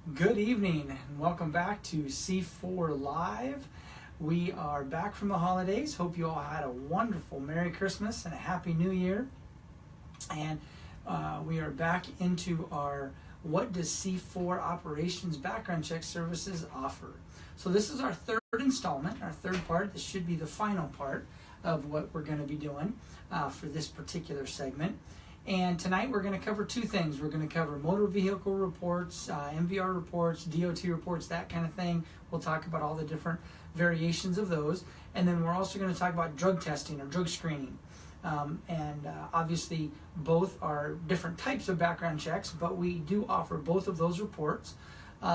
Good evening and welcome back to C4 Live. We are back from the holidays. Hope you all had a wonderful Merry Christmas and a Happy New Year. And we are back into our What Does C4 Operations Background Check Services Offer? So this is our third installment, our third part. This should be the final part of what we're going to be doing for this particular segment. And tonight we're going to cover two things. We're going to cover motor vehicle reports, MVR reports, DOT reports, that kind of thing. We'll talk about all the different variations of those. And then we're also going to talk about drug testing or drug screening. Obviously both are different types of background checks, but we do offer both of those reports.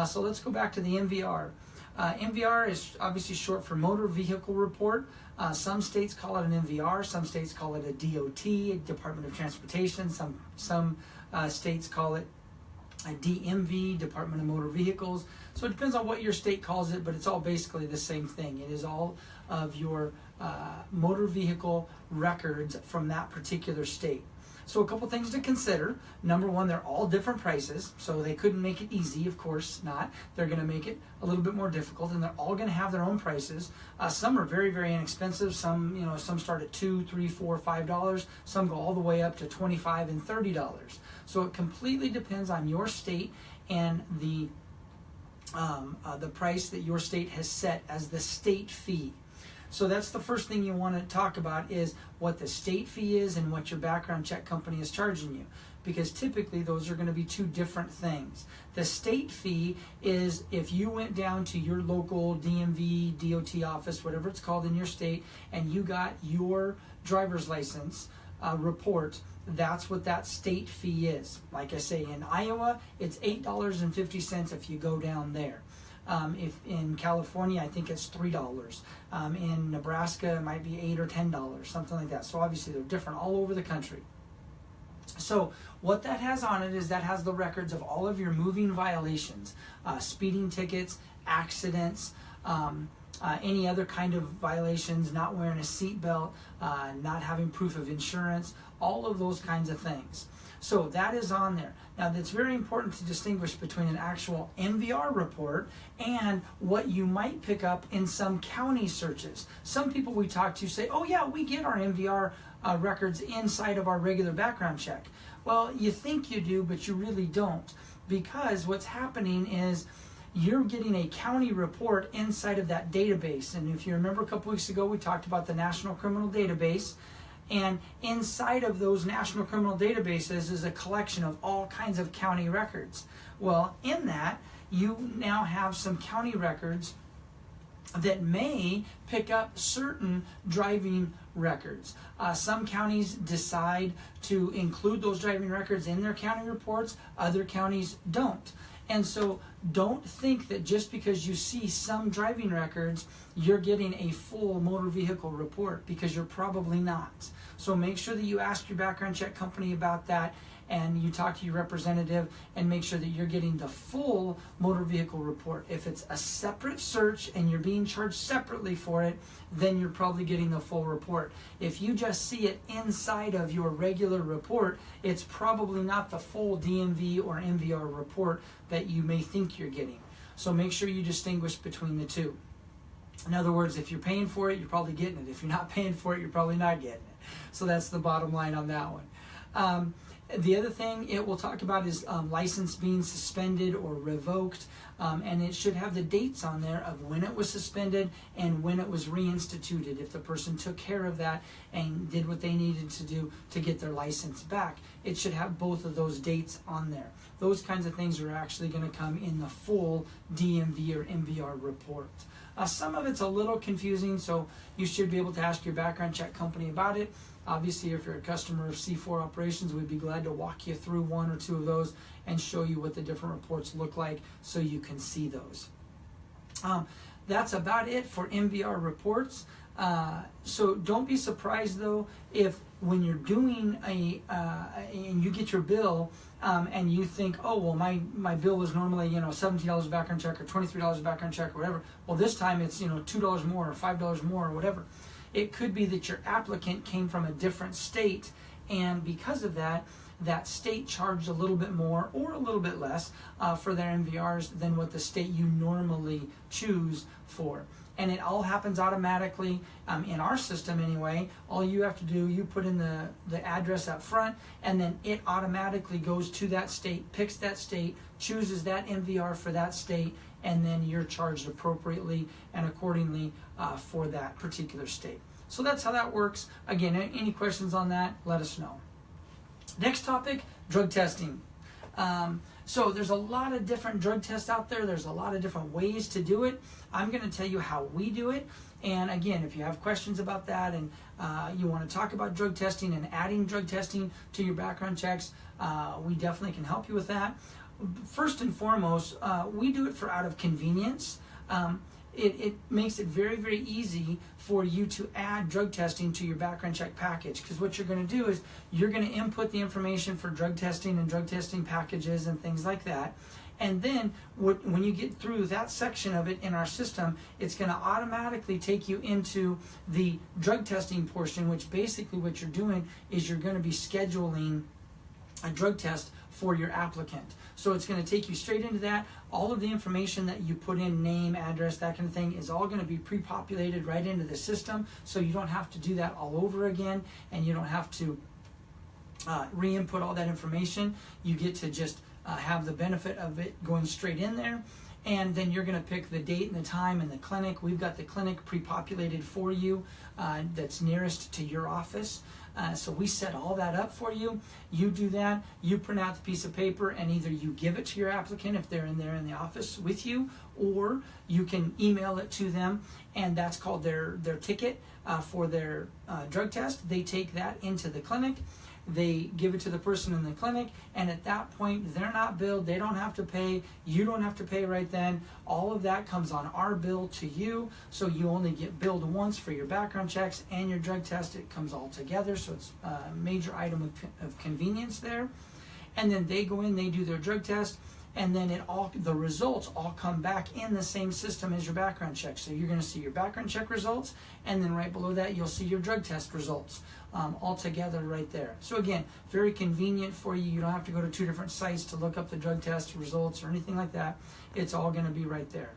So let's go back to the MVR. MVR is obviously short for motor vehicle report. Some states call it an MVR, some states call it a DOT, a Department of Transportation, some states call it a DMV, Department of Motor Vehicles. So it depends on what your state calls it, but it's all basically the same thing. It is all of your motor vehicle records from that particular state. So a couple things to consider. Number one, they're all different prices, so they couldn't make it easy, of course not. They're going to make it a little bit more difficult, and they're all going to have their own prices. Some are very, very inexpensive. Some start at $2, $3, $4, $5. Some go all the way up to $25 and $30. So it completely depends on your state and the price that your state has set as the state fee. So that's the first thing you want to talk about is what the state fee is and what your background check company is charging you. Because typically those are going to be two different things. The state fee is if you went down to your local DMV, DOT office, whatever it's called in your state, and you got your driver's license report, that's what that state fee is. Like I say, in Iowa, it's $8.50 if you go down there. If in California, I think it's $3. In Nebraska, it might be $8 or $10, something like that. So obviously they're different all over the country. So what that has on it is that has the records of all of your moving violations, speeding tickets, accidents, any other kind of violations, not wearing a seatbelt, not having proof of insurance, all of those kinds of things. So that is on there. Now, it's very important to distinguish between an actual MVR report and what you might pick up in some county searches. Some people we talk to say, oh yeah, we get our MVR records inside of our regular background check. Well, you think you do, but you really don't, because what's happening is you're getting a county report inside of that database. And if you remember a couple weeks ago, we talked about the National Criminal Database. And inside of those national criminal databases is a collection of all kinds of county records. Well, in that, you now have some county records that may pick up certain driving records. Some counties decide to include those driving records in their county reports, other counties don't. And so don't think that just because you see some driving records, you're getting a full motor vehicle report, because you're probably not. So make sure that you ask your background check company about that, and you talk to your representative and make sure that you're getting the full motor vehicle report. If it's a separate search and you're being charged separately for it, then you're probably getting the full report. If you just see it inside of your regular report, it's probably not the full DMV or MVR report that you may think you're getting. So make sure you distinguish between the two. In other words, if you're paying for it, you're probably getting it. If you're not paying for it, you're probably not getting it. So that's the bottom line on that one. The other thing it will talk about is license being suspended or revoked, and it should have the dates on there of when it was suspended and when it was reinstituted, if the person took care of that and did what they needed to do to get their license back. It should have both of those dates on there. Those kinds of things are actually going to come in the full DMV or MVR report. Some of it's a little confusing, so you should be able to ask your background check company about it. Obviously, if you're a customer of C4 Operations, we'd be glad to walk you through one or two of those and show you what the different reports look like so you can see those. That's about it for MVR reports. So don't be surprised, though, if when you're doing and you get your bill and you think, oh, well, my bill was normally, $17 background check or $23 background check or whatever. Well, this time it's, $2 more or $5 more or whatever. It could be that your applicant came from a different state, and because of that, that state charged a little bit more or a little bit less for their MVRs than what the state you normally choose for. And it all happens automatically in our system anyway. All you have to do, you put in the address up front, and then it automatically goes to that state, picks that state, chooses that MVR for that state, and then you're charged appropriately and accordingly for that particular state. So that's how that works. Again, any questions on that, let us know. Next topic, drug testing. So there's a lot of different drug tests out there. There's a lot of different ways to do it. I'm going to tell you how we do it. And again, if you have questions about that and you want to talk about drug testing and adding drug testing to your background checks, we definitely can help you with that. First and foremost, we do it out of convenience. It makes it very, very easy for you to add drug testing to your background check package, because what you're going to do is you're going to input the information for drug testing and drug testing packages and things like that. And then when you get through that section of it in our system, it's going to automatically take you into the drug testing portion, which basically what you're doing is you're going to be scheduling a drug test for your applicant. So it's going to take you straight into that. All of the information that you put in, name, address, that kind of thing, is all going to be pre-populated right into the system, so you don't have to do that all over again, and you don't have to re-input all that information. You get to just have the benefit of it going straight in there. And then you're going to pick the date and the time and the clinic. We've got the clinic pre-populated for you that's nearest to your office. So we set all that up for you. You do that. You print out the piece of paper, and either you give it to your applicant if they're in there in the office with you, or you can email it to them, and that's called their ticket for their drug test. They take that into the clinic. They give it to the person in the clinic, and at that point, they're not billed. They don't have to pay. You don't have to pay right then. All of that comes on our bill to you, so you only get billed once for your background checks and your drug test. It comes all together, so it's a major item of convenience there. And then they go in, they do their drug test, and then the results all come back in the same system as your background check. So you're going to see your background check results, and then right below that you'll see your drug test results all together right there. So again, very convenient for you. You don't have to go to two different sites to look up the drug test results or anything like that. It's all going to be right there.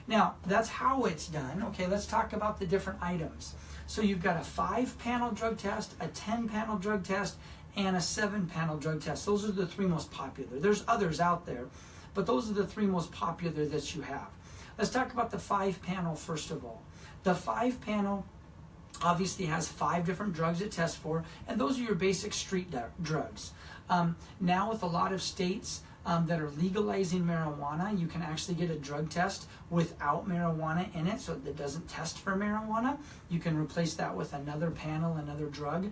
Now, that's how it's done. Okay, let's talk about the different items. So you've got a 5-panel drug test, a 10-panel drug test, and a 7-panel drug test. Those are the 3 most popular. There's others out there, but those are the 3 most popular that you have. Let's talk about the 5-panel first of all. The 5-panel obviously has 5 different drugs it tests for, and those are your basic street drugs. Now with a lot of states that are legalizing marijuana, you can actually get a drug test without marijuana in it, so that doesn't test for marijuana. You can replace that with another panel, another drug.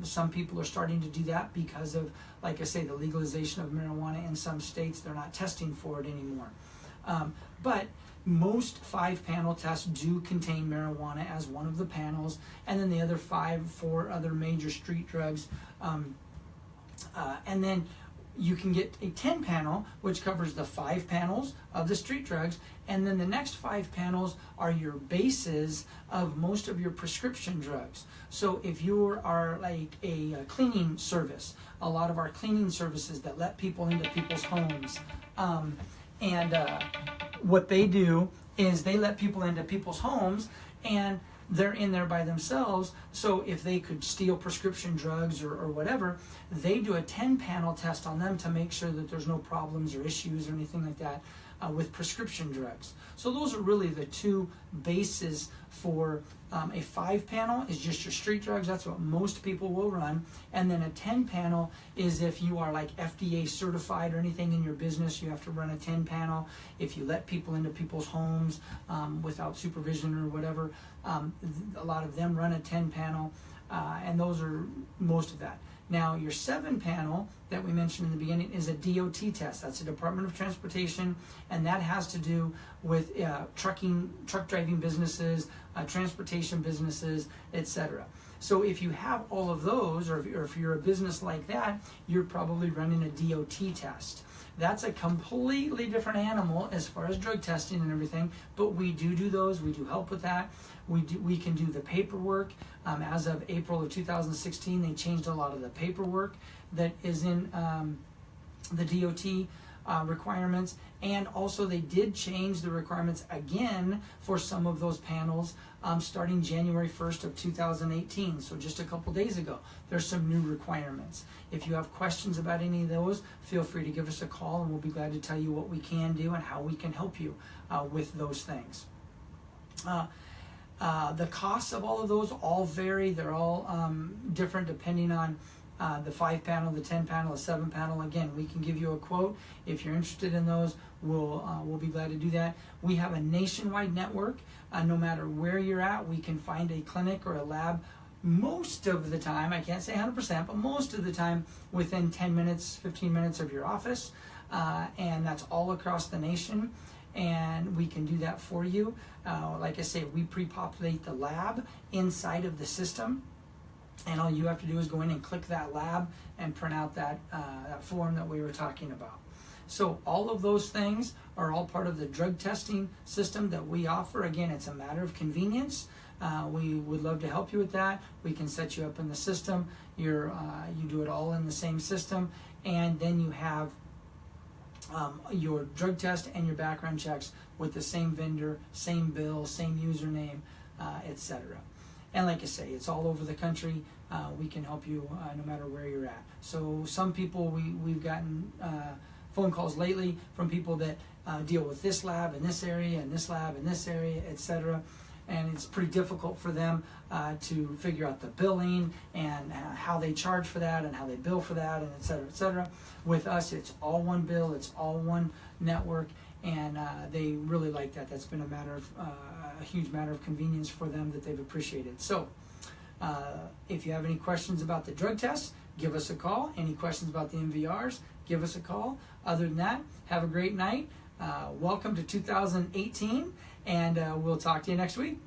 Some people are starting to do that because of, like I say, the legalization of marijuana in some states. They're not testing for it anymore. But most 5-panel tests do contain marijuana as one of the panels, and then the other 4 other major street drugs. And then you can get a 10-panel, which covers the 5 panels of the street drugs, and then the next 5 panels are your bases of most of your prescription drugs. So if you are like a cleaning service, a lot of our cleaning services that let people into people's homes, what they do is they let people into people's homes, and they're in there by themselves, so if they could steal prescription drugs or whatever, they do a 10-panel test on them to make sure that there's no problems or issues or anything like that with prescription drugs. So those are really the 2 bases for a 5-panel is just your street drugs. That's what most people will run. And then a 10-panel is if you are like FDA certified or anything in your business, you have to run a 10-panel. If you let people into people's homes without supervision or whatever, a lot of them run a 10-panel, and those are most of that. Now, your 7-panel that we mentioned in the beginning is a DOT test. That's a Department of Transportation, and that has to do with truck driving businesses, transportation businesses, etc. So if you have all of those, or if you're a business like that, you're probably running a DOT test. That's a completely different animal as far as drug testing and everything, but we do those. We do help with that. We can do the paperwork. As of April of 2016, they changed a lot of the paperwork that is in the DOT requirements, and also they did change the requirements again for some of those panels starting January 1st of 2018, so just a couple days ago. There's some new requirements. If you have questions about any of those, feel free to give us a call and we'll be glad to tell you what we can do and how we can help you with those things. The costs of all of those all vary. They're all different depending on the 5-panel, the 10-panel, the 7-panel. Again, we can give you a quote. If you're interested in those, we'll be glad to do that. We have a nationwide network. No matter where you're at, we can find a clinic or a lab most of the time. I can't say 100%, but most of the time within 10 minutes, 15 minutes of your office. And that's all across the nation. And we can do that for you. Like I say, we pre-populate the lab inside of the system. And all you have to do is go in and click that lab and print out that form that we were talking about. So all of those things are all part of the drug testing system that we offer. Again, it's a matter of convenience. We would love to help you with that. We can set you up in the system. You do it all in the same system. And then you have your drug test and your background checks with the same vendor, same bill, same username, etc. And like I say, it's all over the country. We can help you no matter where you're at. So some people, we've gotten phone calls lately from people that deal with this lab in this area and this lab in this area, etc. And it's pretty difficult for them to figure out the billing and how they charge for that and how they bill for that, and etc. etc. With us, it's all one bill, it's all one network, and they really like that. That's been a huge matter of convenience for them that they've appreciated. So if you have any questions about the drug tests, give us a call. Any questions about the MVRs, give us a call. Other than that, have a great night. Welcome to 2018, and we'll talk to you next week.